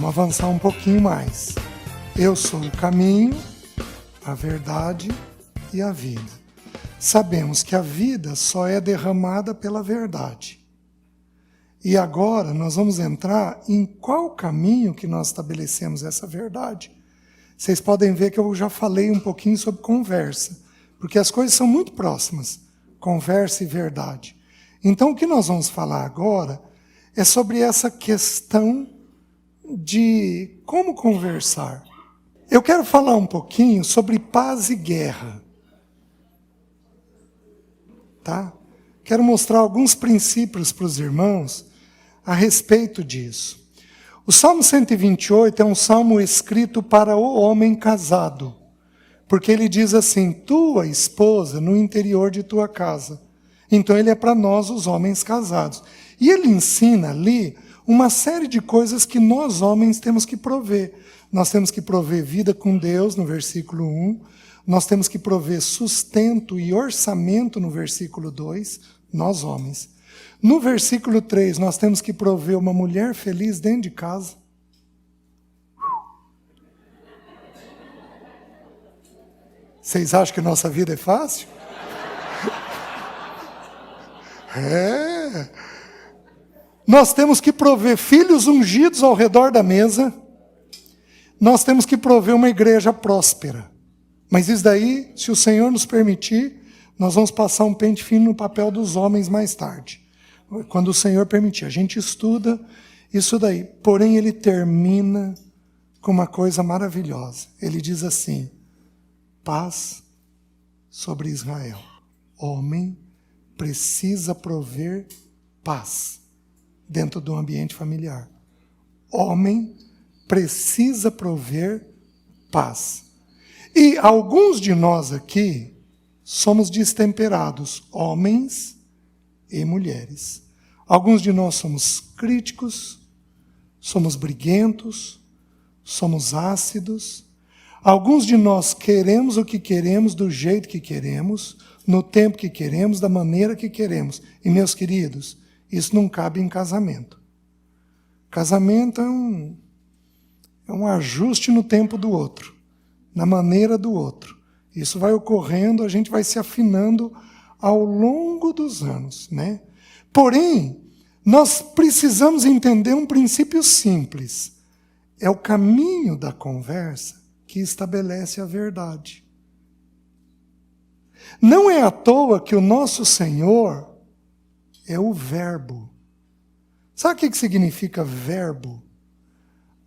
Vamos avançar um pouquinho mais. Eu sou o caminho, a verdade e a vida. Sabemos que a vida só é derramada pela verdade. E agora nós vamos entrar em qual caminho que nós estabelecemos essa verdade. Vocês podem ver que eu já falei um pouquinho sobre conversa, porque as coisas são muito próximas, conversa e verdade. Então o que nós vamos falar agora é sobre essa questão de como conversar. Eu quero falar um pouquinho sobre paz e guerra. Tá? Quero mostrar alguns princípios para os irmãos a respeito disso. O Salmo 128 é um salmo escrito para o homem casado, porque ele diz assim: tua esposa no interior de tua casa. Então ele é para nós, os homens casados. E ele ensina ali uma série de coisas que nós homens temos que prover. Nós temos que prover vida com Deus, no versículo 1. Nós temos que prover sustento e orçamento, no versículo 2, nós homens. No versículo 3, nós temos que prover uma mulher feliz dentro de casa. Vocês acham que nossa vida é fácil? É. Nós temos que prover filhos ungidos ao redor da mesa. Nós temos que prover uma igreja próspera. Mas isso daí, se o Senhor nos permitir, nós vamos passar um pente fino no papel dos homens mais tarde. Quando o Senhor permitir. A gente estuda isso daí. Porém, ele termina com uma coisa maravilhosa. Ele diz assim: paz sobre Israel. Homem precisa prover paz dentro do ambiente familiar. Homem precisa prover paz. E alguns de nós aqui somos destemperados, homens e mulheres. Alguns de nós somos críticos, somos briguentos, somos ácidos. Alguns de nós queremos o que queremos, do jeito que queremos, no tempo que queremos, da maneira que queremos. E, meus queridos, isso não cabe em casamento. Casamento é um ajuste no tempo do outro, na maneira do outro. Isso vai ocorrendo, a gente vai se afinando ao longo dos anos, né? Porém, nós precisamos entender um princípio simples. É o caminho da conversa que estabelece a verdade. Não é à toa que o nosso Senhor é o verbo. Sabe o que significa verbo?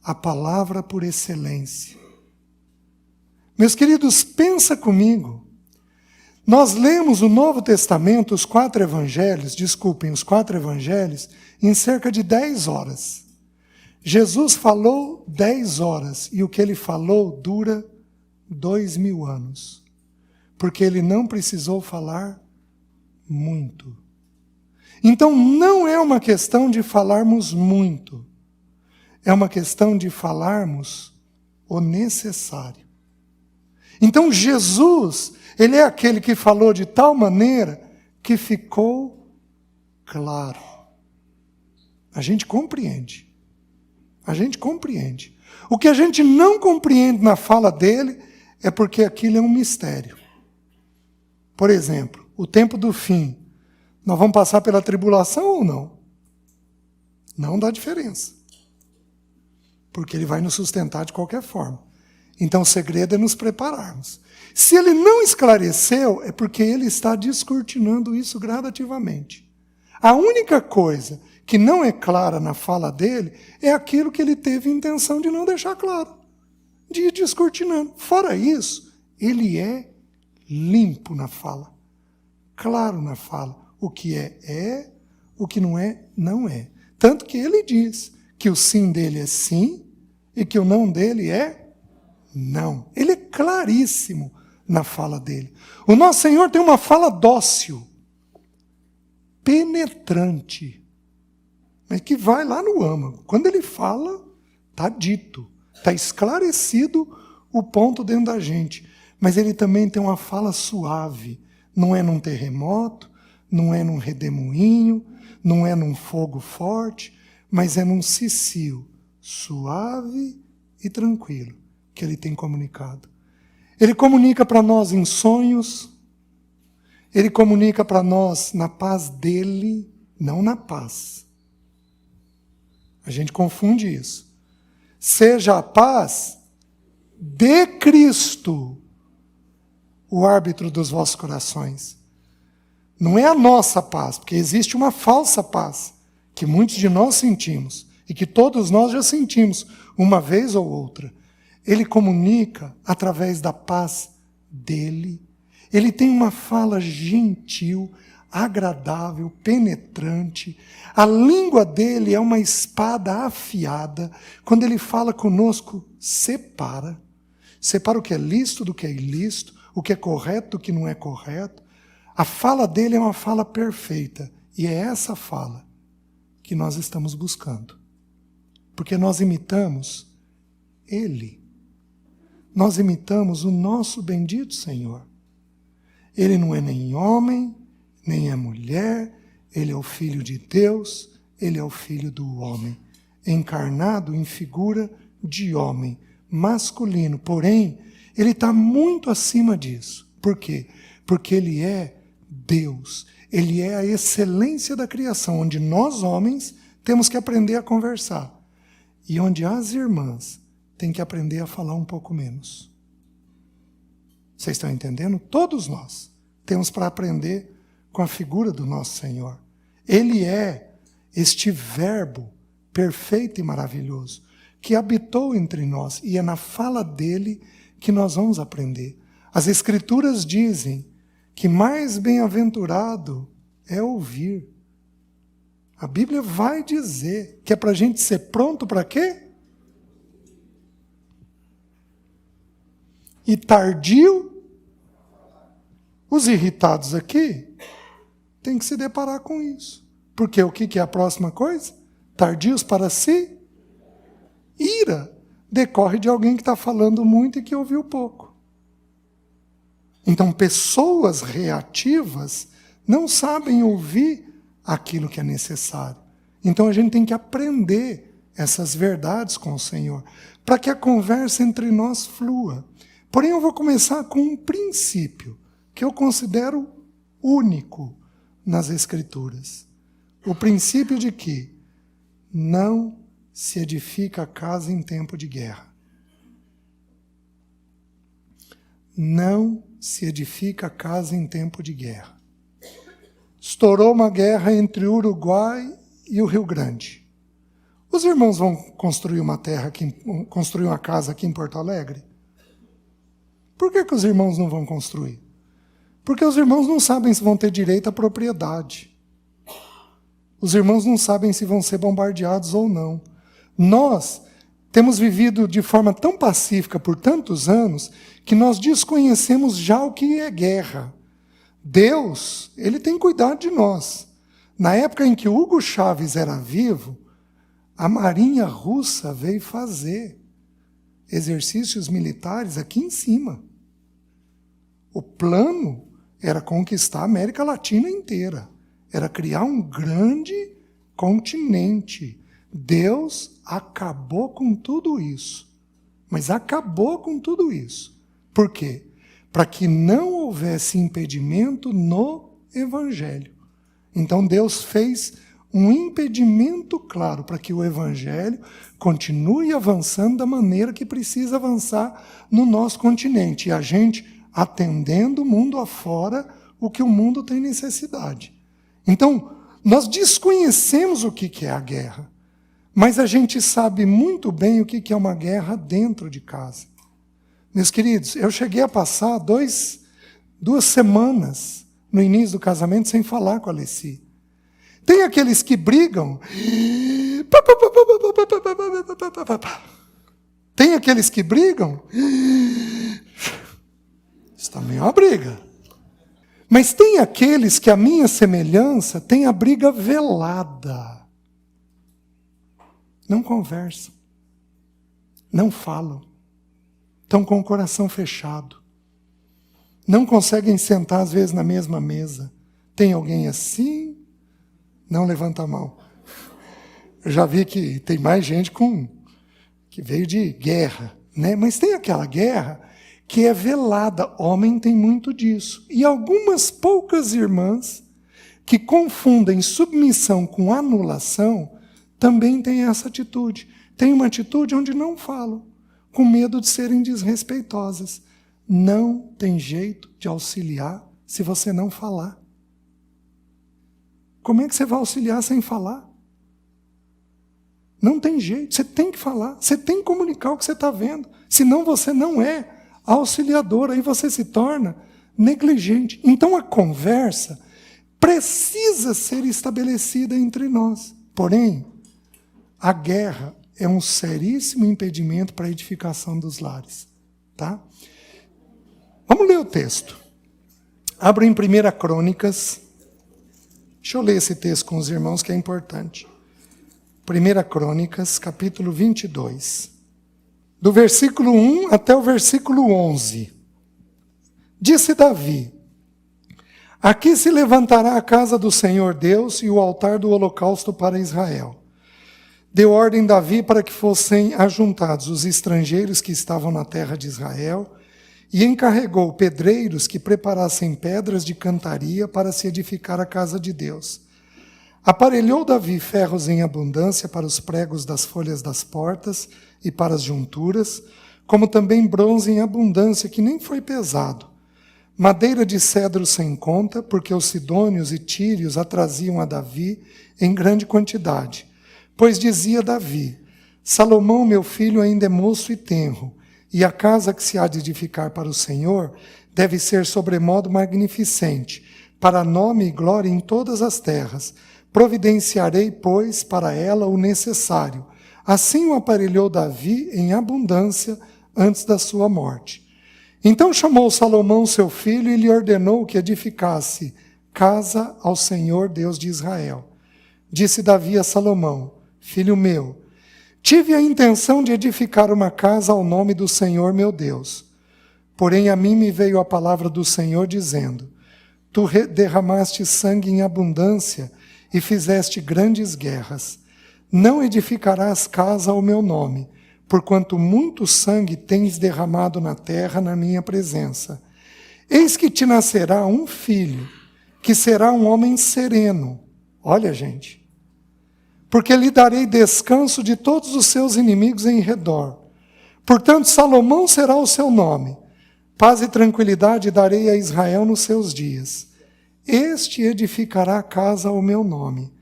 A palavra por excelência. Meus queridos, pensa comigo. Nós lemos o Novo Testamento, os quatro evangelhos, em cerca de 10 horas. Jesus falou 10 horas, e o que ele falou dura 2000 anos. Porque ele não precisou falar muito. Então não é uma questão de falarmos muito. É uma questão de falarmos o necessário. Então Jesus, ele é aquele que falou de tal maneira que ficou claro. A gente compreende. A gente compreende. O que a gente não compreende na fala dele é porque aquilo é um mistério. Por exemplo, o tempo do fim. Nós vamos passar pela tribulação ou não? Não dá diferença. Porque ele vai nos sustentar de qualquer forma. Então o segredo é nos prepararmos. Se ele não esclareceu, é porque ele está descortinando isso gradativamente. A única coisa que não é clara na fala dele é aquilo que ele teve intenção de não deixar claro. De ir descortinando. Fora isso, ele é limpo na fala. Claro na fala. O que é, o que não é, não é. Tanto que ele diz que o sim dele é sim e que o não dele é não. Ele é claríssimo na fala dele. O nosso Senhor tem uma fala dócil, penetrante, mas que vai lá no âmago. Quando ele fala, está dito, está esclarecido o ponto dentro da gente. Mas ele também tem uma fala suave. Não é num terremoto, não é num redemoinho, não é num fogo forte, mas é num cicio, suave e tranquilo que Ele tem comunicado. Ele comunica para nós em sonhos, Ele comunica para nós na paz dEle, não na paz. A gente confunde isso. Seja a paz de Cristo o árbitro dos vossos corações. Não é a nossa paz, porque existe uma falsa paz, que muitos de nós sentimos, e que todos nós já sentimos, uma vez ou outra. Ele comunica através da paz dele. Ele tem uma fala gentil, agradável, penetrante. A língua dele é uma espada afiada. Quando ele fala conosco, separa. Separa o que é lícito do que é ilícito, o que é correto do que não é correto. A fala dele é uma fala perfeita. E é essa fala que nós estamos buscando. Porque nós imitamos Ele. Nós imitamos o nosso bendito Senhor. Ele não é nem homem, nem é mulher, Ele é o Filho de Deus, Ele é o Filho do homem, encarnado em figura de homem, masculino. Porém, Ele está muito acima disso. Por quê? Porque Ele é Deus. Ele é a excelência da criação, onde nós, homens, temos que aprender a conversar. E onde as irmãs têm que aprender a falar um pouco menos. Vocês estão entendendo? Todos nós temos para aprender com a figura do nosso Senhor. Ele é este verbo perfeito e maravilhoso que habitou entre nós. E é na fala dele que nós vamos aprender. As Escrituras dizem que mais bem-aventurado é ouvir. A Bíblia vai dizer que é para a gente ser pronto para quê? E tardio. Os irritados aqui têm que se deparar com isso. Porque o que é a próxima coisa? Tardios para si? Ira. Decorre de alguém que está falando muito e que ouviu pouco. Então, pessoas reativas não sabem ouvir aquilo que é necessário. Então, a gente tem que aprender essas verdades com o Senhor, para que a conversa entre nós flua. Porém, eu vou começar com um princípio que eu considero único nas Escrituras. O princípio de que não se edifica a casa em tempo de guerra. Não se edifica a casa em tempo de guerra. Estourou uma guerra entre o Uruguai e o Rio Grande. Os irmãos vão construir construir uma casa aqui em Porto Alegre? Por que os irmãos não vão construir? Porque os irmãos não sabem se vão ter direito à propriedade. Os irmãos não sabem se vão ser bombardeados ou não. Nós temos vivido de forma tão pacífica por tantos anos que nós desconhecemos já o que é guerra. Deus, Ele tem cuidado de nós. Na época em que Hugo Chávez era vivo, a Marinha Russa veio fazer exercícios militares aqui em cima. O plano era conquistar a América Latina inteira. Era criar um grande continente. Deus acabou com tudo isso. Mas acabou com tudo isso. Por quê? Para que não houvesse impedimento no Evangelho. Então Deus fez um impedimento claro para que o Evangelho continue avançando da maneira que precisa avançar no nosso continente. E a gente atendendo o mundo afora o que o mundo tem necessidade. Então, nós desconhecemos o que é a guerra. Mas a gente sabe muito bem o que é uma guerra dentro de casa. Meus queridos, eu cheguei a passar 2 semanas no início do casamento sem falar com a Alessi. Tem aqueles que brigam. Tem aqueles que brigam. Isso também é uma briga. Mas tem aqueles que, a minha semelhança, tem a briga velada. Não conversam. Não falam. Estão com o coração fechado. Não conseguem sentar, às vezes, na mesma mesa. Tem alguém assim? Não levanta a mão. Eu já vi que tem mais gente com que veio de guerra, né? Mas tem aquela guerra que é velada. Homem tem muito disso. E algumas poucas irmãs que confundem submissão com anulação também têm essa atitude. Tem uma atitude onde não falam, com medo de serem desrespeitosas. Não tem jeito de auxiliar se você não falar. Como é que você vai auxiliar sem falar? Não tem jeito, você tem que falar, você tem que comunicar o que você está vendo. Senão você não é auxiliador, aí você se torna negligente. Então a conversa precisa ser estabelecida entre nós. Porém, a guerra é um seríssimo impedimento para a edificação dos lares. Tá? Vamos ler o texto. Abra em 1 Crônicas. Deixa eu ler esse texto com os irmãos que é importante. 1 Crônicas, capítulo 22. Do versículo 1 até o versículo 11. Disse Davi: aqui se levantará a casa do Senhor Deus e o altar do holocausto para Israel. Deu ordem Davi para que fossem ajuntados os estrangeiros que estavam na terra de Israel e encarregou pedreiros que preparassem pedras de cantaria para se edificar a casa de Deus. Aparelhou Davi ferros em abundância para os pregos das folhas das portas e para as junturas, como também bronze em abundância, que nem foi pesado. Madeira de cedro sem conta, porque os sidônios e tírios a traziam a Davi em grande quantidade. Pois dizia Davi: Salomão, meu filho, ainda é moço e tenro, e a casa que se há de edificar para o Senhor deve ser sobremodo magnificente, para nome e glória em todas as terras. Providenciarei, pois, para ela o necessário. Assim o aparelhou Davi em abundância antes da sua morte. Então chamou Salomão seu filho e lhe ordenou que edificasse casa ao Senhor Deus de Israel. Disse Davi a Salomão: filho meu, tive a intenção de edificar uma casa ao nome do Senhor meu Deus. Porém a mim me veio a palavra do Senhor dizendo: tu derramaste sangue em abundância e fizeste grandes guerras. Não edificarás casa ao meu nome, porquanto muito sangue tens derramado na terra na minha presença. Eis que te nascerá um filho, que será um homem sereno. Olha, gente. Porque lhe darei descanso de todos os seus inimigos em redor. Portanto, Salomão será o seu nome. Paz e tranquilidade darei a Israel nos seus dias. Este edificará casa ao meu nome.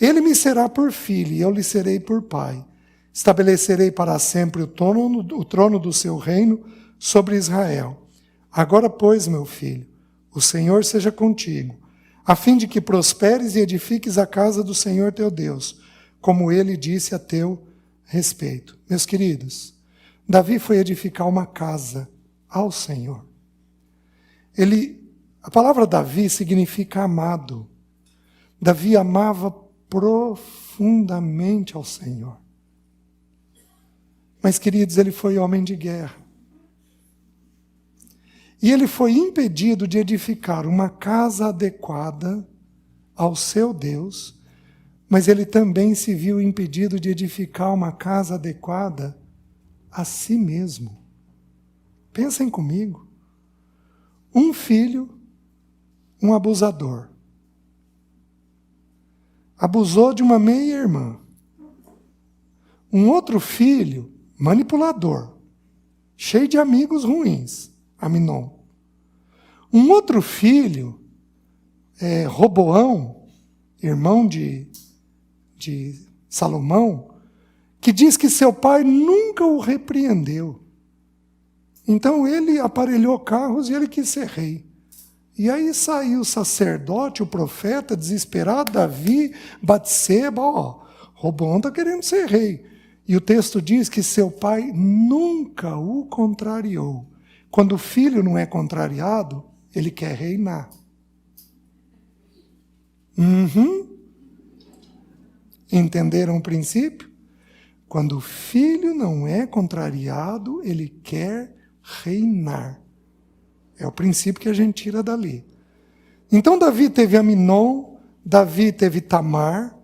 Ele me será por filho, e eu lhe serei por pai. Estabelecerei para sempre o trono do seu reino sobre Israel. Agora, pois, meu filho, o Senhor seja contigo, a fim de que prosperes e edifiques a casa do Senhor teu Deus, como ele disse a teu respeito. Meus queridos, Davi foi edificar uma casa ao Senhor. A palavra Davi significa amado. Davi amava profundamente ao Senhor. Mas, queridos, ele foi homem de guerra. E ele foi impedido de edificar uma casa adequada ao seu Deus, mas ele também se viu impedido de edificar uma casa adequada a si mesmo. Pensem comigo. Um filho, um abusador, abusou de uma meia-irmã. Um outro filho, manipulador, cheio de amigos ruins, Aminon. Um outro filho, Roboão, irmão de Salomão, que diz que seu pai nunca o repreendeu. Então ele aparelhou carros e ele quis ser rei. E aí saiu o sacerdote, o profeta, desesperado, Davi, Batseba, Roboão está querendo ser rei. E o texto diz que seu pai nunca o contrariou. Quando o filho não é contrariado, ele quer reinar. Entenderam o princípio? Quando o filho não é contrariado, ele quer reinar. É o princípio que a gente tira dali. Então Davi teve Aminon, Davi teve Tamar,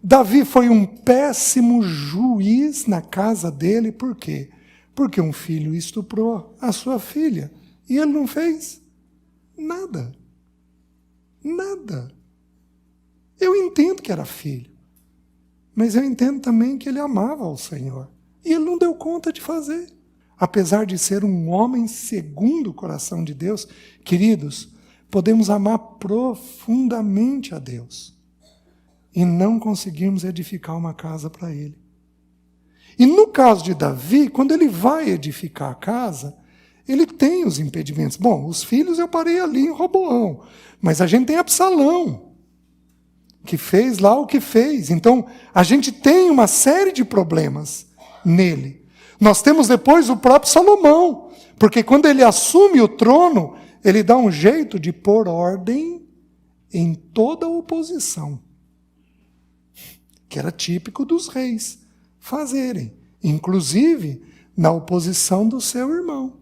Davi foi um péssimo juiz na casa dele, por quê? Porque um filho estuprou a sua filha. E ele não fez nada. Nada. Eu entendo que era filho. Mas eu entendo também que ele amava ao Senhor. E ele não deu conta de fazer. Apesar de ser um homem segundo o coração de Deus, queridos, podemos amar profundamente a Deus e não conseguirmos edificar uma casa para Ele. E no caso de Davi, quando ele vai edificar a casa, ele tem os impedimentos. Bom, os filhos eu parei ali em Roboão, mas a gente tem Absalão, que fez lá o que fez. Então, a gente tem uma série de problemas nele. Nós temos depois o próprio Salomão, porque quando ele assume o trono, ele dá um jeito de pôr ordem em toda a oposição, que era típico dos reis fazerem, inclusive na oposição do seu irmão,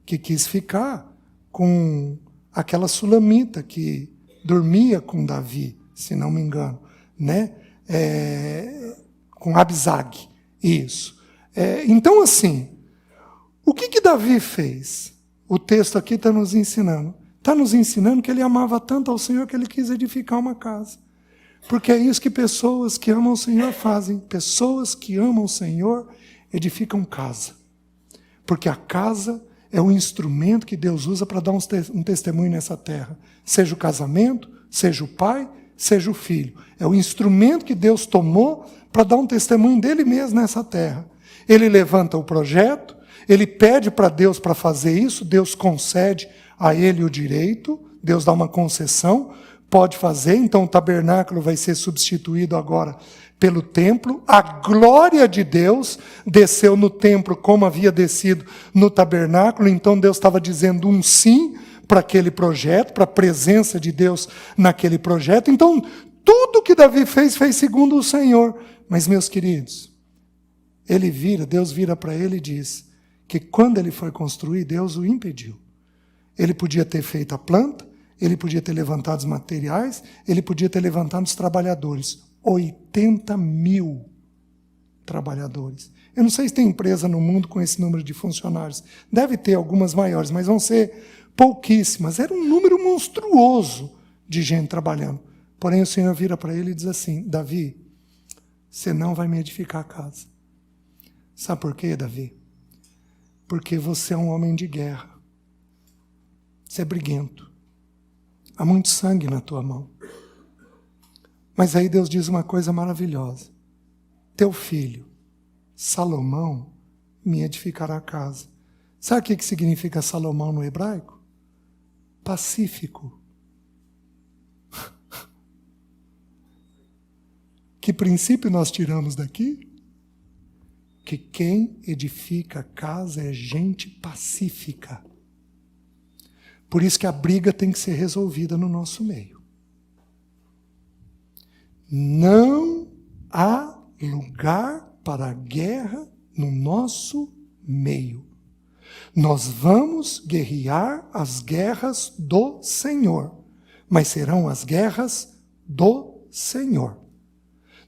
que quis ficar com aquela sulamita que dormia com Davi, se não me engano, né? Com Abisag, isso. Então, assim, o que Davi fez? O texto aqui está nos ensinando. Está nos ensinando que ele amava tanto ao Senhor que ele quis edificar uma casa. Porque é isso que pessoas que amam o Senhor fazem. Pessoas que amam o Senhor edificam casa. Porque a casa é o instrumento que Deus usa para dar um testemunho nessa terra. Seja o casamento, seja o pai, seja o filho. É o instrumento que Deus tomou para dar um testemunho dele mesmo nessa terra. Ele levanta o projeto, ele pede para Deus para fazer isso, Deus concede a ele o direito, Deus dá uma concessão, pode fazer, então o tabernáculo vai ser substituído agora pelo templo. A glória de Deus desceu no templo como havia descido no tabernáculo, então Deus estava dizendo um sim para aquele projeto, para a presença de Deus naquele projeto. Então, tudo que Davi fez segundo o Senhor. Mas, meus queridos, Deus vira para ele e diz que quando ele foi construir, Deus o impediu. Ele podia ter feito a planta, ele podia ter levantado os materiais, ele podia ter levantado os trabalhadores. 80.000 trabalhadores. Eu não sei se tem empresa no mundo com esse número de funcionários. Deve ter algumas maiores, mas vão ser pouquíssimas. Era um número monstruoso de gente trabalhando. Porém, o Senhor vira para ele e diz assim: Davi, você não vai me edificar a casa. Sabe por quê, Davi? Porque você é um homem de guerra. Você é briguento. Há muito sangue na tua mão. Mas aí Deus diz uma coisa maravilhosa. Teu filho, Salomão, me edificará a casa. Sabe o que significa Salomão no hebraico? Pacífico. Que princípio nós tiramos daqui? Que quem edifica a casa é gente pacífica. Por isso que a briga tem que ser resolvida no nosso meio. Não há lugar para a guerra no nosso meio. Nós vamos guerrear as guerras do Senhor, mas serão as guerras do Senhor.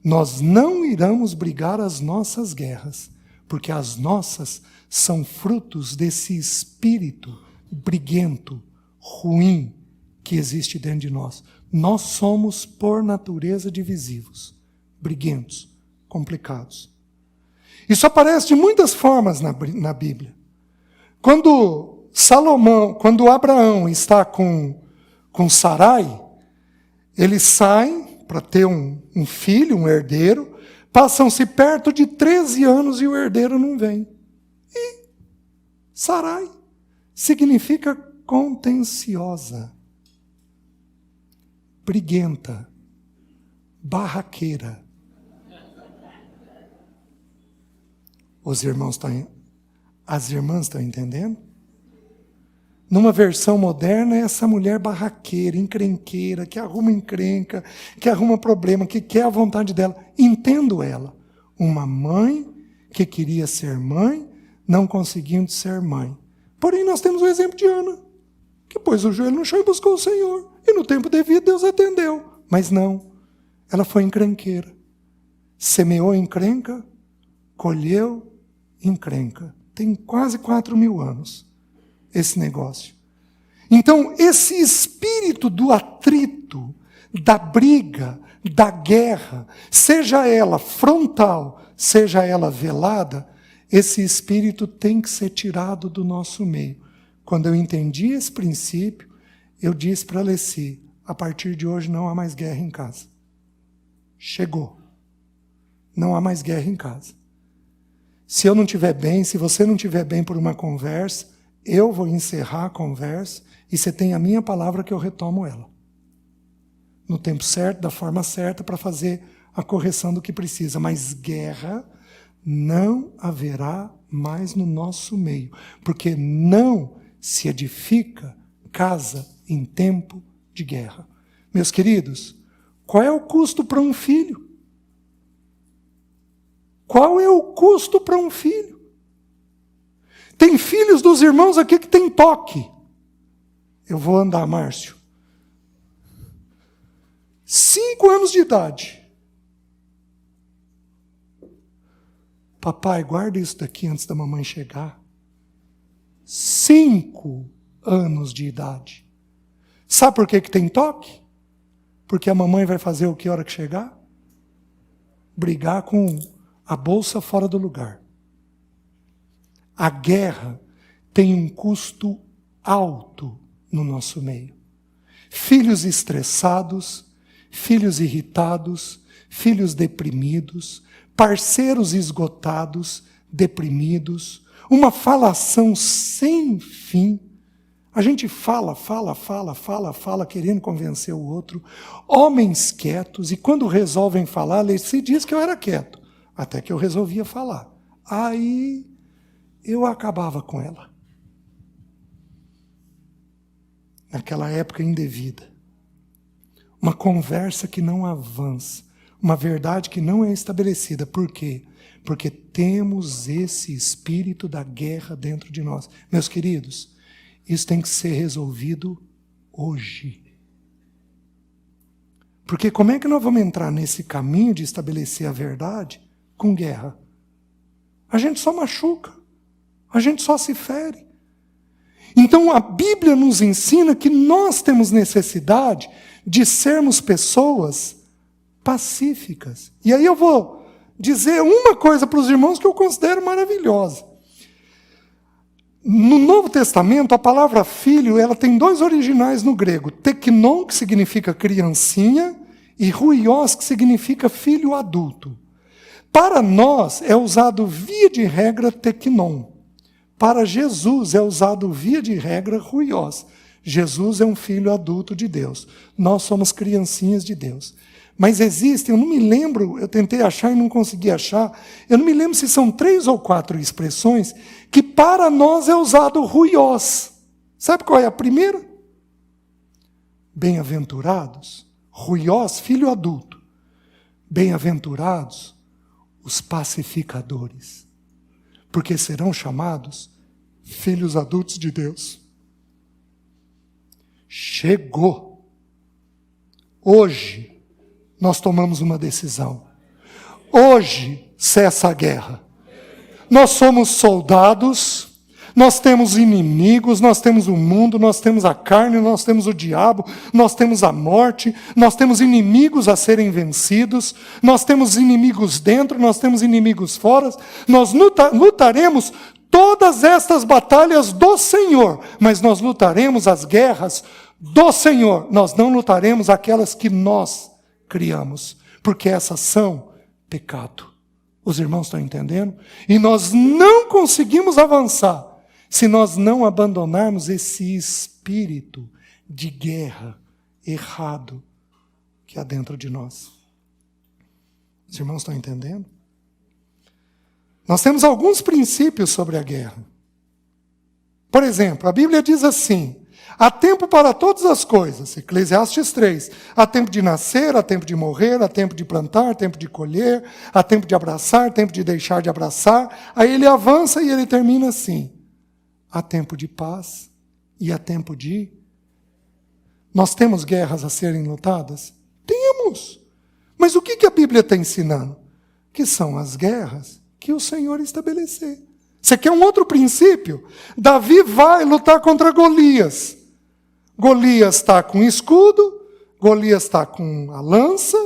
Nós não iremos brigar as nossas guerras, porque as nossas são frutos desse espírito briguento, ruim, que existe dentro de nós. Nós somos, por natureza, divisivos, briguentos, complicados. Isso aparece de muitas formas na Bíblia. Quando Abraão está com Sarai, eles saem para ter um filho, um herdeiro, passam-se perto de 13 anos e o herdeiro não vem. E Sarai significa contenciosa, briguenta, barraqueira. As irmãs estão entendendo? Numa versão moderna, é essa mulher barraqueira, encrenqueira, que arruma encrenca, que arruma problema, que quer a vontade dela. Entendo ela. Uma mãe que queria ser mãe, não conseguindo ser mãe. Porém, nós temos o exemplo de Ana, que pôs o joelho no chão e buscou o Senhor. E no tempo devido, Deus atendeu. Mas não, ela foi encrenqueira. semeou encrenca, colheu encrenca. Tem quase 4.000 anos esse negócio. Então, esse espírito do atrito, da briga, da guerra, seja ela frontal, seja ela velada, esse espírito tem que ser tirado do nosso meio. Quando eu entendi esse princípio, eu disse para a Alessi, a partir de hoje não há mais guerra em casa. Chegou. Não há mais guerra em casa. Se eu não estiver bem, se você não estiver bem por uma conversa, eu vou encerrar a conversa e você tem a minha palavra que eu retomo ela. No tempo certo, da forma certa, para fazer a correção do que precisa. Mas guerra não haverá mais no nosso meio, porque não se edifica casa em tempo de guerra. Meus queridos, qual é o custo para um filho? Qual é o custo para um filho? Tem filhos dos irmãos aqui que tem toque. Eu vou andar, Márcio. 5 anos de idade. Papai, guarda isso daqui antes da mamãe chegar. 5 anos de idade. Sabe por que tem toque? Porque a mamãe vai fazer o que hora que chegar? Brigar com a bolsa fora do lugar. A guerra tem um custo alto no nosso meio. Filhos estressados, filhos irritados, filhos deprimidos, parceiros esgotados, deprimidos, uma falação sem fim. A gente fala, querendo convencer o outro. Homens quietos, e quando resolvem falar, se diz que eu era quieto, até que eu resolvia falar. Aí eu acabava com ela. Naquela época indevida. Uma conversa que não avança. Uma verdade que não é estabelecida. Por quê? Porque temos esse espírito da guerra dentro de nós. Meus queridos, isso tem que ser resolvido hoje. Porque como é que nós vamos entrar nesse caminho de estabelecer a verdade com guerra? A gente só machuca. A gente só se fere. Então a Bíblia nos ensina que nós temos necessidade de sermos pessoas pacíficas. E aí eu vou dizer uma coisa para os irmãos que eu considero maravilhosa. No Novo Testamento, a palavra filho, ela tem 2 originais no grego. Teknon, que significa criancinha, e ruios, que significa filho adulto. Para nós, é usado via de regra teknon. Para Jesus, é usado via de regra ruios. Jesus é um filho adulto de Deus. Nós somos criancinhas de Deus. Mas existem, eu não me lembro, eu tentei achar e não consegui achar, eu não me lembro se são 3 ou 4 expressões que para nós é usado ruios. Sabe qual é a primeira? Bem-aventurados. Ruios, filho adulto. Bem-aventurados os pacificadores, porque serão chamados filhos adultos de Deus. Chegou. Hoje nós tomamos uma decisão. Hoje cessa a guerra. Nós somos soldados, nós temos inimigos, nós temos o mundo, nós temos a carne, nós temos o diabo, nós temos a morte, nós temos inimigos a serem vencidos, nós temos inimigos dentro, nós temos inimigos fora, nós lutaremos todas estas batalhas do Senhor, mas nós lutaremos as guerras do Senhor, nós não lutaremos aquelas que nós criamos, porque essas são pecado. Os irmãos estão entendendo? E nós não conseguimos avançar se nós não abandonarmos esse espírito de guerra errado que há dentro de nós. Os irmãos estão entendendo? Nós temos alguns princípios sobre a guerra. Por exemplo, a Bíblia diz assim: há tempo para todas as coisas, Eclesiastes 3. Há tempo de nascer, há tempo de morrer, há tempo de plantar, tempo de colher, há tempo de abraçar, tempo de deixar de abraçar. Aí ele avança e ele termina assim: há tempo de paz e há tempo de... Nós temos guerras a serem lutadas? Temos. Mas o que a Bíblia está ensinando? que são as guerras que o Senhor estabelecer. Você quer um outro princípio? Davi vai lutar contra Golias. Golias está com escudo, Golias está com a lança.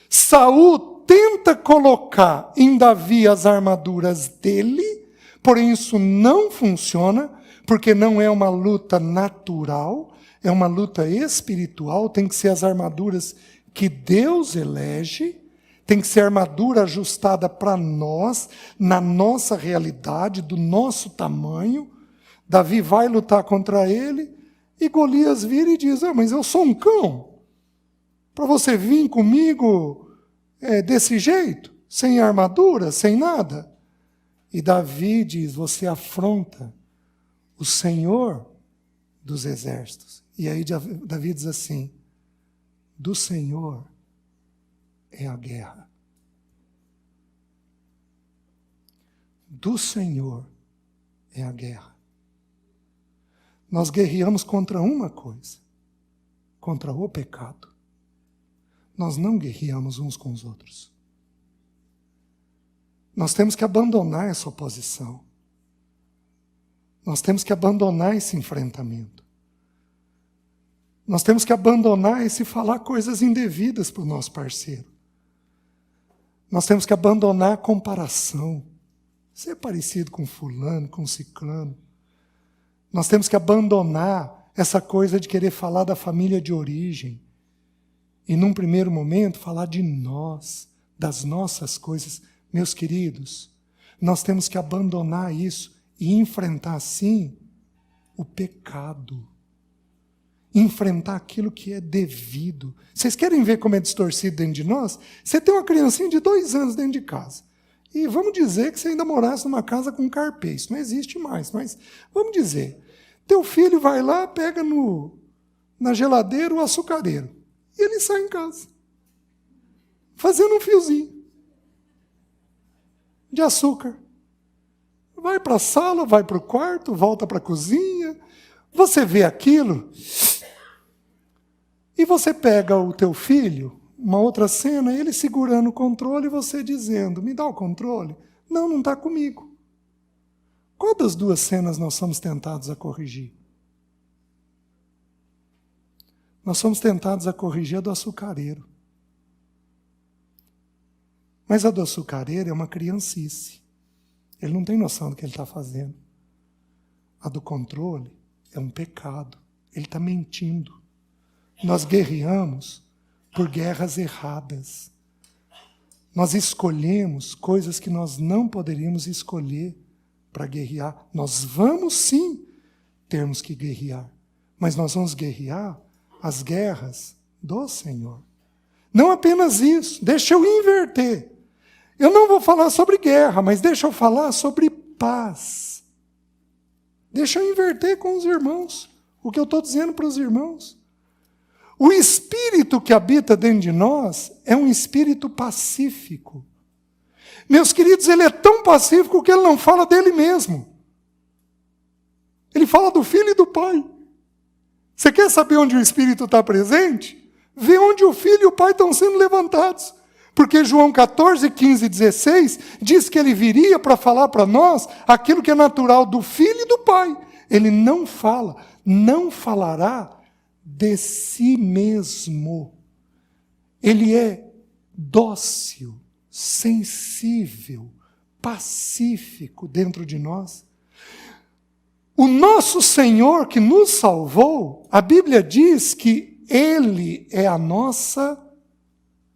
Saul tenta colocar em Davi as armaduras dele, porém isso não funciona, porque não é uma luta natural, é uma luta espiritual, tem que ser as armaduras que Deus elege, tem que ser armadura ajustada para nós, na nossa realidade, do nosso tamanho. Davi vai lutar contra ele, e Golias vira e diz, mas eu sou um cão, para você vir comigo desse jeito, sem armadura, sem nada? E Davi diz, você afronta o Senhor dos exércitos. E aí Davi diz assim, do Senhor é a guerra. Do Senhor é a guerra. Nós guerreamos contra uma coisa, contra o pecado. Nós não guerreamos uns com os outros. Nós temos que abandonar essa oposição. Nós temos que abandonar esse enfrentamento. Nós temos que abandonar esse falar coisas indevidas para o nosso parceiro. Nós temos que abandonar a comparação. Você é parecido com fulano, com ciclano. Nós temos que abandonar essa coisa de querer falar da família de origem. E num primeiro momento falar de nós, das nossas coisas. Meus queridos, nós temos que abandonar isso e enfrentar sim o pecado. Enfrentar aquilo que é devido. Vocês querem ver como é distorcido dentro de nós? Você tem uma criancinha de 2 anos dentro de casa. E vamos dizer que você ainda morasse numa casa com carpê. Isso não existe mais, mas vamos dizer. Teu filho vai lá, pega na geladeira o açucareiro. E ele sai em casa. Fazendo um fiozinho de açúcar. Vai para a sala, vai para o quarto, volta para a cozinha. Você vê aquilo e você pega o teu filho, uma outra cena, ele segurando o controle e você dizendo, me dá o controle. Não, não está comigo. Qual das duas cenas nós somos tentados a corrigir? Nós somos tentados a corrigir a do açucareiro. Mas a do açucareiro é uma criancice. Ele não tem noção do que ele está fazendo. A do controle é um pecado. Ele está mentindo. Nós guerreamos por guerras erradas. Nós escolhemos coisas que nós não poderíamos escolher para guerrear. Nós vamos sim termos que guerrear. Mas nós vamos guerrear as guerras do Senhor. Não apenas isso. Deixa eu inverter. Eu não vou falar sobre guerra, mas deixa eu falar sobre paz. Deixa eu inverter com os irmãos o que eu estou dizendo para os irmãos. O espírito que habita dentro de nós é um espírito pacífico. Meus queridos, ele é tão pacífico que ele não fala dele mesmo. Ele fala do Filho e do Pai. Você quer saber onde o Espírito está presente? Vê onde o Filho e o Pai estão sendo levantados. Porque João 14, 15 e 16 diz que ele viria para falar para nós aquilo que é natural do Filho e do Pai. Ele não fala, não falará de si mesmo. Ele é dócil, sensível, pacífico dentro de nós. O nosso Senhor que nos salvou, a Bíblia diz que Ele é a nossa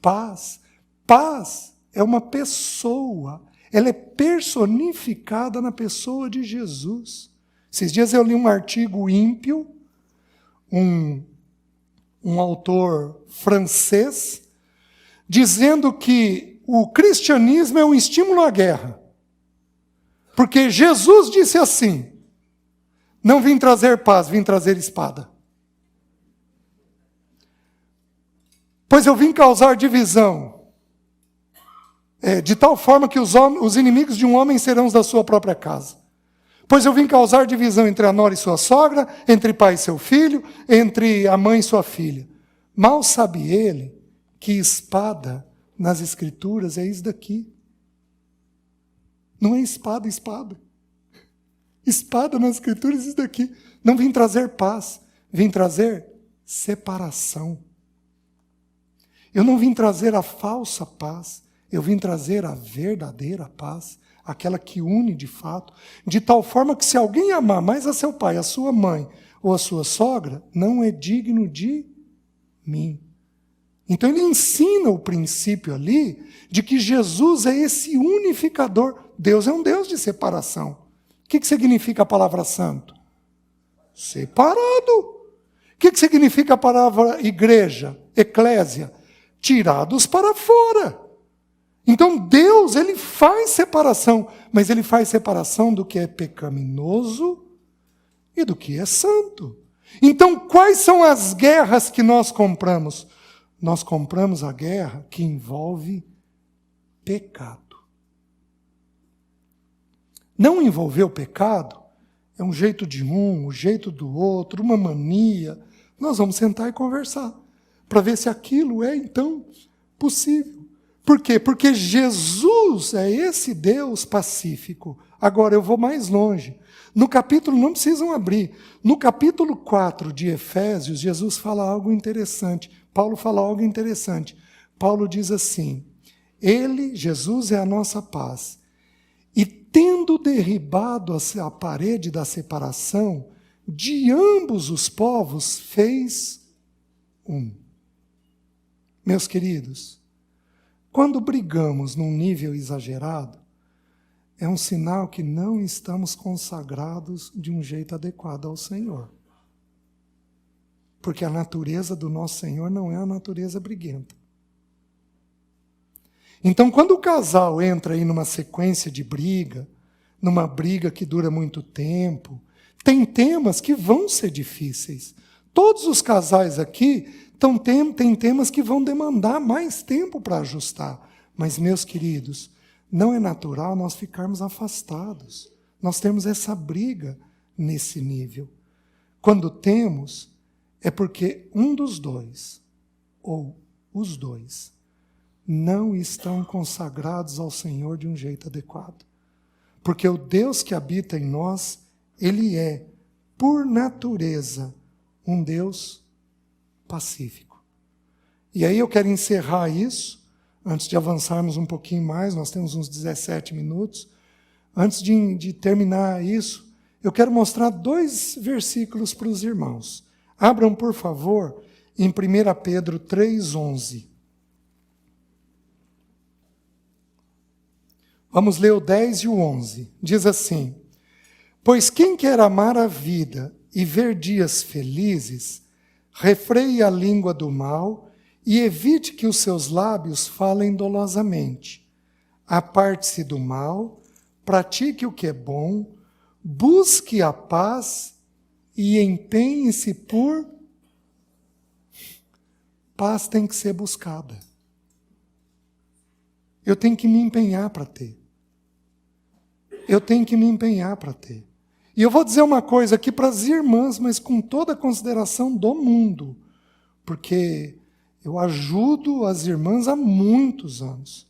paz. Paz é uma pessoa, ela é personificada na pessoa de Jesus. Esses dias eu li um artigo ímpio, um autor francês, dizendo que o cristianismo é um estímulo à guerra. Porque Jesus disse assim, não vim trazer paz, vim trazer espada. Pois eu vim causar divisão, de tal forma que os inimigos de um homem serão os da sua própria casa. Pois eu vim causar divisão entre a nora e sua sogra, entre pai e seu filho, entre a mãe e sua filha. Mal sabe ele que espada nas Escrituras é isso daqui. Não é espada, espada. Espada nas Escrituras, isso daqui. Não vim trazer paz, vim trazer separação. Eu não vim trazer a falsa paz, eu vim trazer a verdadeira paz, aquela que une de fato, de tal forma que se alguém amar mais a seu pai, a sua mãe ou a sua sogra, não é digno de mim. Então ele ensina o princípio ali de que Jesus é esse unificador. Deus é um Deus de separação. O que significa a palavra santo? Separado. O que significa a palavra igreja, eclésia? Tirados para fora. Então Deus, ele faz separação, mas ele faz separação do que é pecaminoso e do que é santo. Então quais são as guerras que nós compramos? Nós compramos a guerra que envolve pecado. Não envolver o pecado é um jeito de um jeito do outro, uma mania. Nós vamos sentar e conversar para ver se aquilo é, então, possível. Por quê? Porque Jesus é esse Deus pacífico. Agora, eu vou mais longe. No capítulo, não precisam abrir, no capítulo 4 de Efésios, Jesus fala algo interessante. Paulo fala algo interessante. Paulo diz assim, Jesus é a nossa paz. E tendo derribado a parede da separação, de ambos os povos fez um. Meus queridos, quando brigamos num nível exagerado, é um sinal que não estamos consagrados de um jeito adequado ao Senhor. Porque a natureza do nosso Senhor não é a natureza briguenta. Então, quando o casal entra aí numa sequência de briga, numa briga que dura muito tempo, tem temas que vão ser difíceis. Todos os casais aqui têm temas que vão demandar mais tempo para ajustar. Mas, meus queridos, não é natural nós ficarmos afastados. Nós temos essa briga nesse nível. Quando temos, é porque um dos dois, ou os dois, não estão consagrados ao Senhor de um jeito adequado. Porque o Deus que habita em nós, ele é, por natureza, um Deus pacífico. E aí eu quero encerrar isso, antes de avançarmos um pouquinho mais, nós temos uns 17 minutos. Antes de terminar isso, eu quero mostrar 2 versículos para os irmãos. Abram, por favor, em 1 Pedro 3,11. Vamos ler o 10 e o 11. Diz assim, pois quem quer amar a vida e ver dias felizes, refreie a língua do mal e evite que os seus lábios falem dolosamente. Aparte-se do mal, pratique o que é bom, busque a paz e empenhe-se por... Paz tem que ser buscada. Eu tenho que me empenhar para ter. Eu tenho que me empenhar para ter. E eu vou dizer uma coisa aqui para as irmãs, mas com toda a consideração do mundo, porque eu ajudo as irmãs há muitos anos.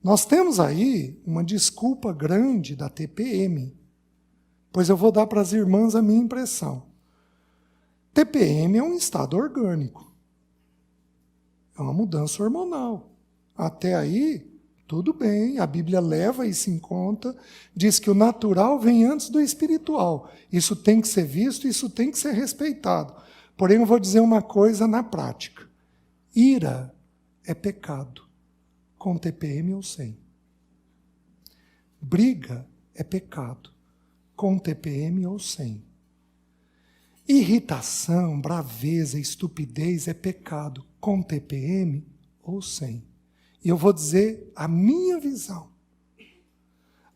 Nós temos aí uma desculpa grande da TPM, pois eu vou dar para as irmãs a minha impressão. TPM é um estado orgânico. É uma mudança hormonal. Até aí, tudo bem, a Bíblia leva isso em conta, diz que o natural vem antes do espiritual. Isso tem que ser visto, isso tem que ser respeitado. Porém, eu vou dizer uma coisa na prática. Ira é pecado, com TPM ou sem. Briga é pecado, com TPM ou sem. Irritação, braveza, estupidez é pecado, com TPM ou sem. E eu vou dizer a minha visão.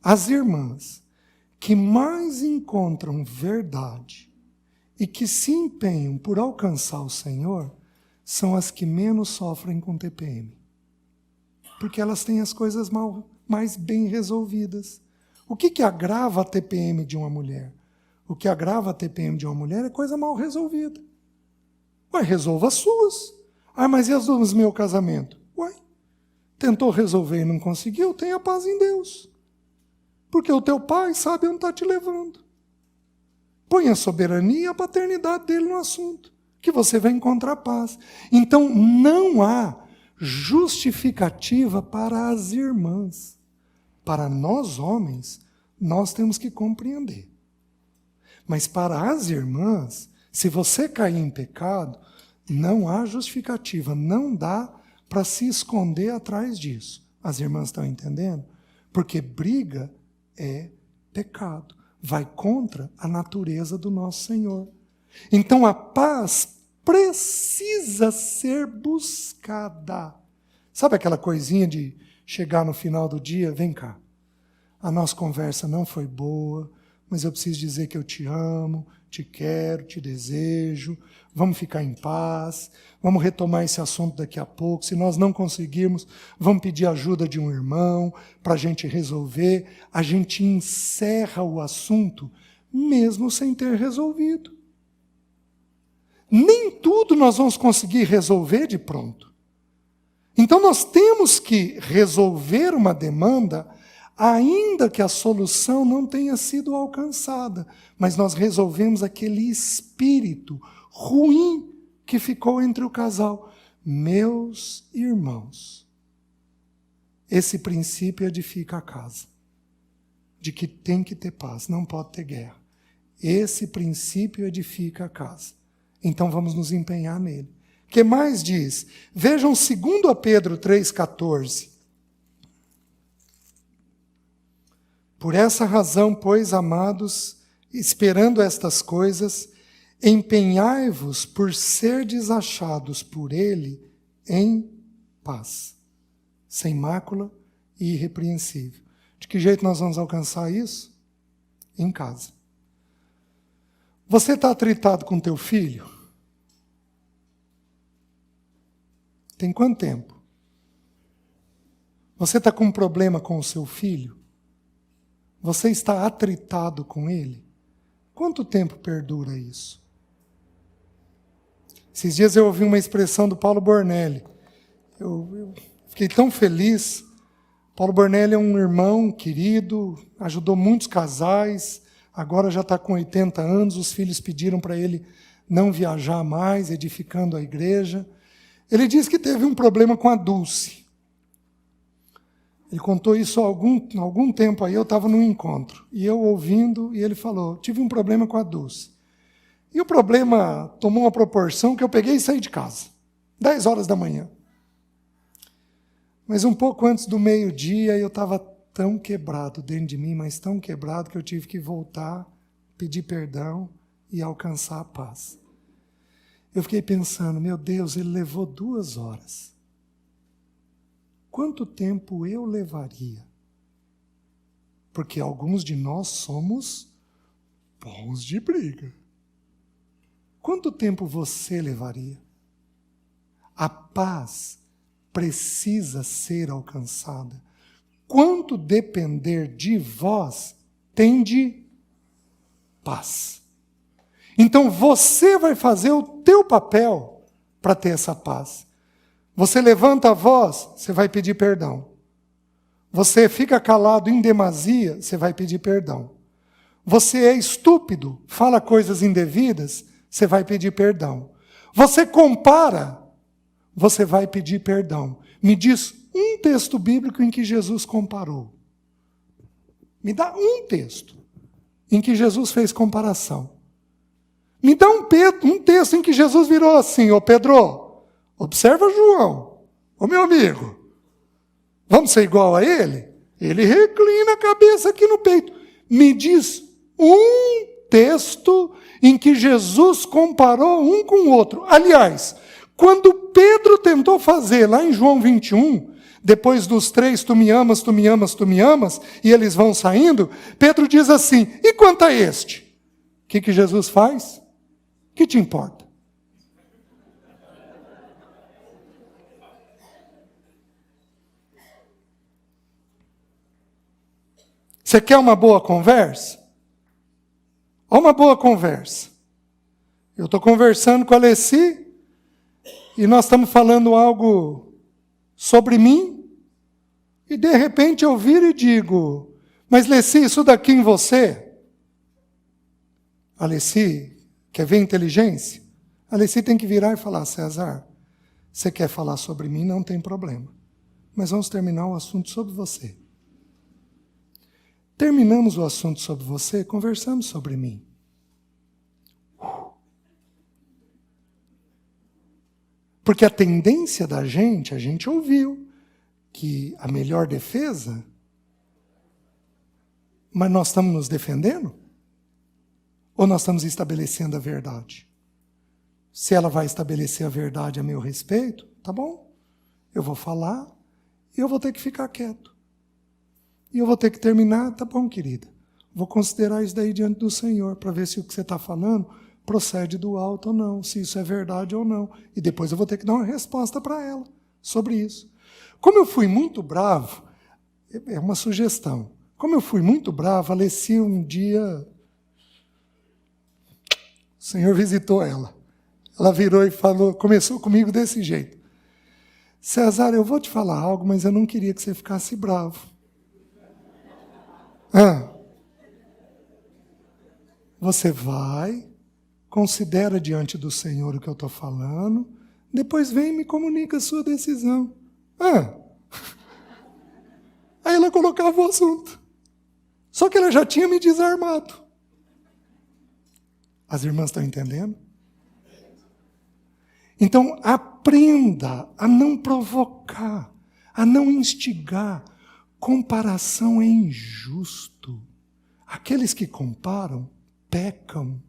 As irmãs que mais encontram verdade e que se empenham por alcançar o Senhor são as que menos sofrem com TPM. Porque elas têm as coisas mais bem resolvidas. O que agrava a TPM de uma mulher? O que agrava a TPM de uma mulher é coisa mal resolvida. Ué, resolva as suas. Ah, mas e as do meu casamento? Ué, tentou resolver e não conseguiu, tenha paz em Deus. Porque o teu pai sabe onde está te levando. Põe a soberania e a paternidade dele no assunto, que você vai encontrar paz. Então, não há justificativa para as irmãs. Para nós, homens, nós temos que compreender. Mas para as irmãs, se você cair em pecado, não há justificativa, não dá para se esconder atrás disso. As irmãs estão entendendo? Porque briga é pecado, vai contra a natureza do nosso Senhor. Então a paz precisa ser buscada. Sabe aquela coisinha de chegar no final do dia? Vem cá, a nossa conversa não foi boa, mas eu preciso dizer que eu te amo, te quero, te desejo, vamos ficar em paz, vamos retomar esse assunto daqui a pouco. Se nós não conseguirmos, vamos pedir ajuda de um irmão para a gente resolver. A gente encerra o assunto, mesmo sem ter resolvido. Nem tudo nós vamos conseguir resolver de pronto. Então nós temos que resolver uma demanda, ainda que a solução não tenha sido alcançada, mas nós resolvemos aquele espírito ruim que ficou entre o casal. Meus irmãos, esse princípio edifica a casa, de que tem que ter paz, não pode ter guerra. Esse princípio edifica a casa. Então vamos nos empenhar nele. O que mais diz? Vejam 2 Pedro 3,14. Por essa razão, pois, amados, esperando estas coisas, empenhai-vos por serdes achados por ele em paz, sem mácula e irrepreensível. De que jeito nós vamos alcançar isso? Em casa. Você está atritado com teu filho? Tem quanto tempo? Você está com um problema com o seu filho? Você está atritado com ele? Quanto tempo perdura isso? Esses dias eu ouvi uma expressão do Paulo Bornelli. Eu fiquei tão feliz. Paulo Bornelli é um irmão querido, ajudou muitos casais, agora já está com 80 anos, os filhos pediram para ele não viajar mais, edificando a igreja. Ele disse que teve um problema com a Dulce. Ele contou isso há algum tempo aí, eu estava num encontro, e eu ouvindo, e ele falou, tive um problema com a Dulce. E o problema tomou uma proporção que eu peguei e saí de casa, 10 horas da manhã. Mas um pouco antes do meio-dia, eu estava tão quebrado dentro de mim, mas tão quebrado que eu tive que voltar, pedir perdão e alcançar a paz. Eu fiquei pensando, meu Deus, ele levou 2 horas. Quanto tempo eu levaria? Porque alguns de nós somos bons de briga. Quanto tempo você levaria? A paz precisa ser alcançada. Quanto depender de vós, tende paz. Então você vai fazer o teu papel para ter essa paz. Você levanta a voz, você vai pedir perdão. Você fica calado em demasia, você vai pedir perdão. Você é estúpido, fala coisas indevidas, você vai pedir perdão. Você compara, você vai pedir perdão. Me diz um texto bíblico em que Jesus comparou. Me dá um texto em que Jesus fez comparação. Me dá um texto em que Jesus virou assim, ô Pedro, observa João, ô meu amigo, vamos ser igual a ele? Ele reclina a cabeça aqui no peito. Me diz um texto em que Jesus comparou um com o outro. Aliás, quando Pedro tentou fazer lá em João 21, depois dos 3, tu me amas, tu me amas, tu me amas, e eles vão saindo, Pedro diz assim, e quanto a este? O que Jesus faz? O que te importa? Você quer uma boa conversa? Olha uma boa conversa. Eu estou conversando com a Alessi e nós estamos falando algo sobre mim e de repente eu viro e digo, Mas Leci, isso daqui em você? A Leci quer ver inteligência? A Leci tem que virar e falar, César, você quer falar sobre mim? Não tem problema. Mas vamos terminar o assunto sobre você. Terminamos o assunto sobre você, conversamos sobre mim. Porque a tendência da gente, a gente ouviu que a melhor defesa, mas nós estamos nos defendendo? Ou nós estamos estabelecendo a verdade? Se ela vai estabelecer a verdade a meu respeito, tá bom, eu vou falar e eu vou ter que ficar quieto. E eu vou ter que terminar, tá bom, querida. Vou considerar isso daí diante do Senhor, para ver se o que você está falando procede do alto ou não, se isso é verdade ou não. E depois eu vou ter que dar uma resposta para ela sobre isso. Como eu fui muito bravo, é uma sugestão. Como eu fui muito bravo, a Leci um dia, o Senhor visitou ela. Ela virou e falou, começou comigo desse jeito. César, eu vou te falar algo, mas eu não queria que você ficasse bravo. Você vai, considera diante do Senhor o que eu estou falando, depois vem e me comunica a sua decisão. Aí ela colocava o assunto. Só que ela já tinha me desarmado. As irmãs estão entendendo? Então, aprenda a não provocar, a não instigar. Comparação é injusto. Aqueles que comparam, pecam.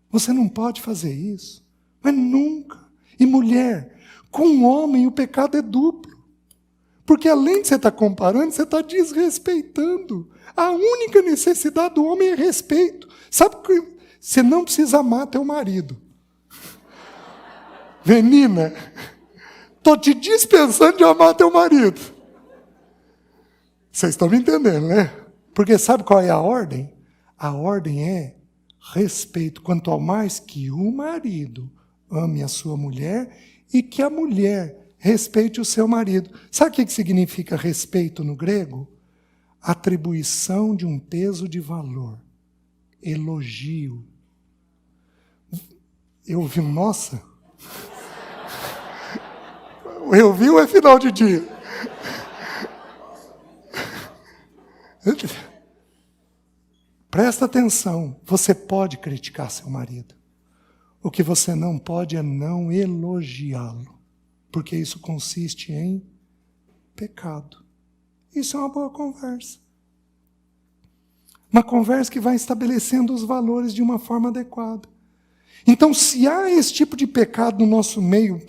Você não pode fazer isso. Mas nunca. E mulher, com um homem o pecado é duplo. Porque além de você estar comparando, você está desrespeitando. A única necessidade do homem é respeito. Sabe que você não precisa amar teu marido. Menina, estou te dispensando de amar teu marido. Vocês estão me entendendo, né? Porque sabe qual é a ordem? A ordem é respeito. Quanto ao mais que o marido ame a sua mulher e que a mulher respeite o seu marido. Sabe o que significa respeito no grego? Atribuição de um peso de valor. Elogio. Eu ouvi um nossa? Eu vi ou é final de dia? Presta atenção, você pode criticar seu marido. O que você não pode é não elogiá-lo, porque isso consiste em pecado. Isso é uma boa conversa. Uma conversa que vai estabelecendo os valores de uma forma adequada. Então, se há esse tipo de pecado no nosso meio,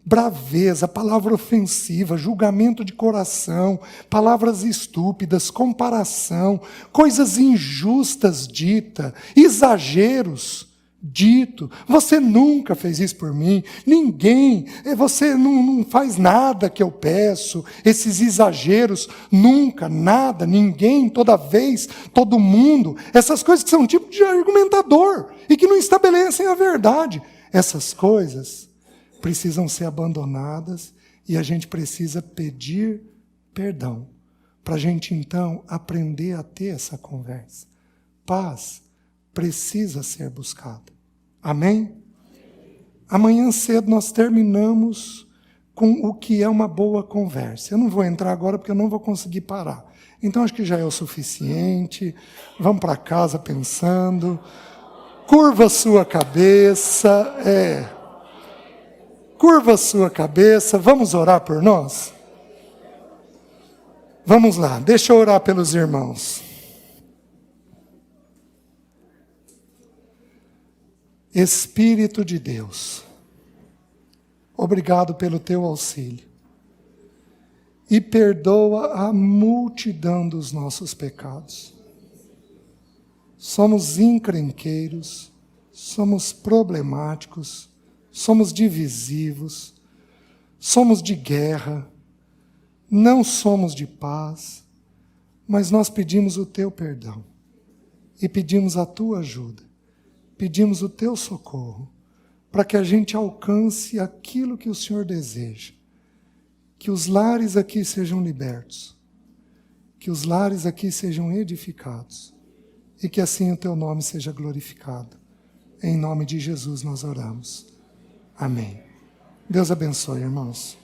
braveza, palavra ofensiva, julgamento de coração, palavras estúpidas, comparação, coisas injustas ditas, exageros dito. Você nunca fez isso por mim, ninguém, você não faz nada que eu peço, esses exageros, nunca, nada, ninguém, toda vez, todo mundo, essas coisas que são tipo de argumentador e que não estabelecem a verdade. Essas coisas precisam ser abandonadas e a gente precisa pedir perdão, para a gente então aprender a ter essa conversa. Paz precisa ser buscada. Amém? Amanhã cedo nós terminamos com o que é uma boa conversa. Eu não vou entrar agora porque eu não vou conseguir parar. Então acho que já é o suficiente. Vamos para casa pensando. Curva sua cabeça. Curva sua cabeça. Vamos orar por nós? Vamos lá, deixa eu orar pelos irmãos. Espírito de Deus, obrigado pelo teu auxílio. E perdoa a multidão dos nossos pecados. Somos encrenqueiros, somos problemáticos, somos divisivos, somos de guerra, não somos de paz, mas nós pedimos o teu perdão e pedimos a tua ajuda, pedimos o teu socorro, para que a gente alcance aquilo que o Senhor deseja, que os lares aqui sejam libertos, que os lares aqui sejam edificados e que assim o teu nome seja glorificado. Em nome de Jesus nós oramos. Amém. Deus abençoe, irmãos.